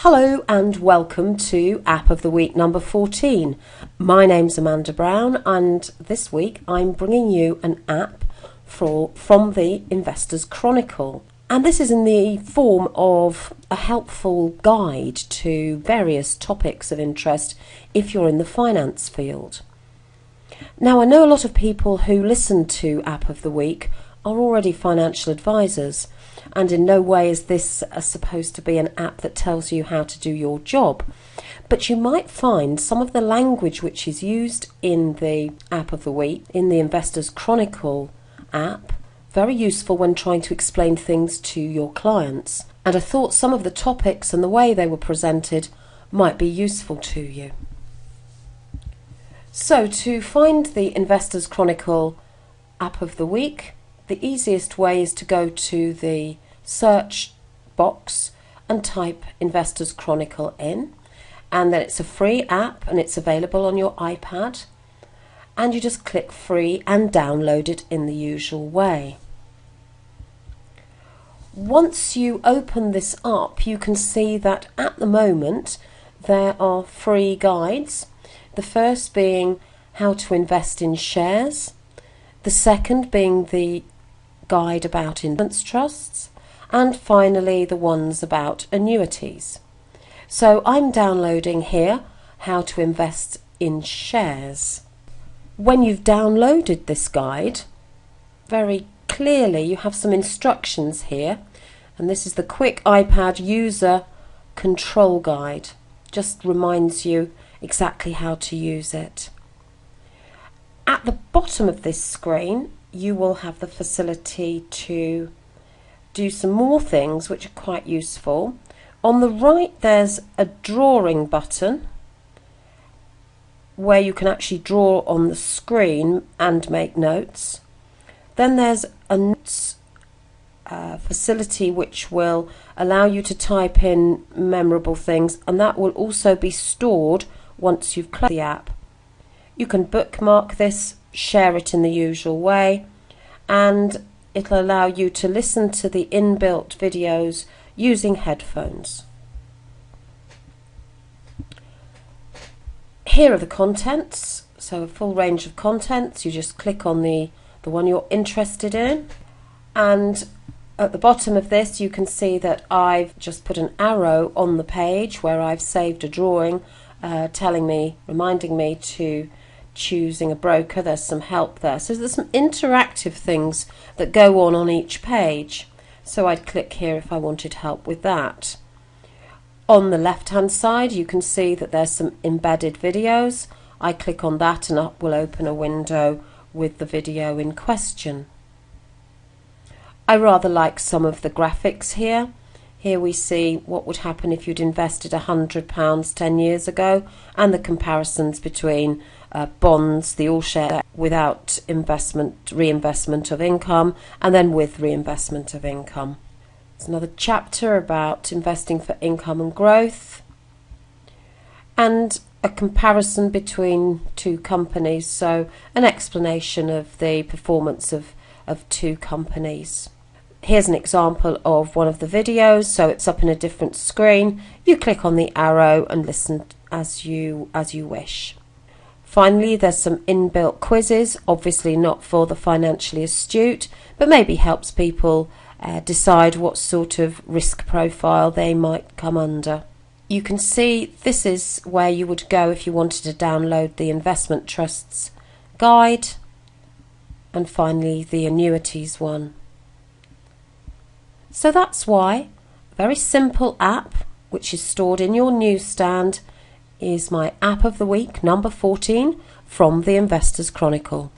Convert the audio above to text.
Hello and welcome to App of the Week number 14. My name's Amanda Brown and this week I'm bringing you an app from the Investors Chronicle. And this is in the form of a helpful guide to various topics of interest if you're in the finance field. Now, I know a lot of people who listen to App of the Week are already financial advisors, and in no way is this supposed to be an app that tells you how to do your job. But you might find some of the language which is used in the App of the Week, in the Investors Chronicle app, very useful when trying to explain things to your clients. And I thought some of the topics and the way they were presented might be useful to you. So to find the Investors Chronicle App of the Week, the easiest way is to go to the search box and type Investors Chronicle in, and then it's a free app and it's available on your iPad, and you just click free and download it in the usual way. Once you open this up, you can see that at the moment there are free guides, the first being how to invest in shares, the second being the guide about investment trusts, and finally the ones about annuities. So I'm downloading here how to invest in shares. When you've downloaded this guide, very clearly you have some instructions here, and this is the quick iPad user control guide. Just reminds you exactly how to use it. At the bottom of this screen you will have the facility to do some more things which are quite useful. On the right there's a drawing button where you can actually draw on the screen and make notes. Then there's a notes facility which will allow you to type in memorable things, and that will also be stored once you've closed the app. You can bookmark this, share it in the usual way, and it'll allow you to listen to the inbuilt videos using headphones. Here are the contents, so a full range of contents. You just click on the one you're interested in, and at the bottom of this you can see that I've just put an arrow on the page where I've saved a drawing reminding me to choosing a broker. There's some help there, so there's some interactive things that go on each page, so I'd click here if I wanted help with that. On the left hand side you can see that there's some embedded videos. I click on that and it will open a window with the video in question. I rather like some of the graphics here. Here we see what would happen if you'd invested £100 10 years ago, and the comparisons between bonds, the all share without reinvestment of income, and then with reinvestment of income. There's another chapter about investing for income and growth, and a comparison between two companies, so an explanation of the performance of two companies. Here's an example of one of the videos, so it's up in a different screen. You click on the arrow and listen as you wish. Finally, there's some inbuilt quizzes, obviously not for the financially astute, but maybe helps people decide what sort of risk profile they might come under. You can see this is where you would go if you wanted to download the investment trusts guide, and finally the annuities one. So that's why a very simple app which is stored in your newsstand is my App of the Week number 14 from the Investors Chronicle.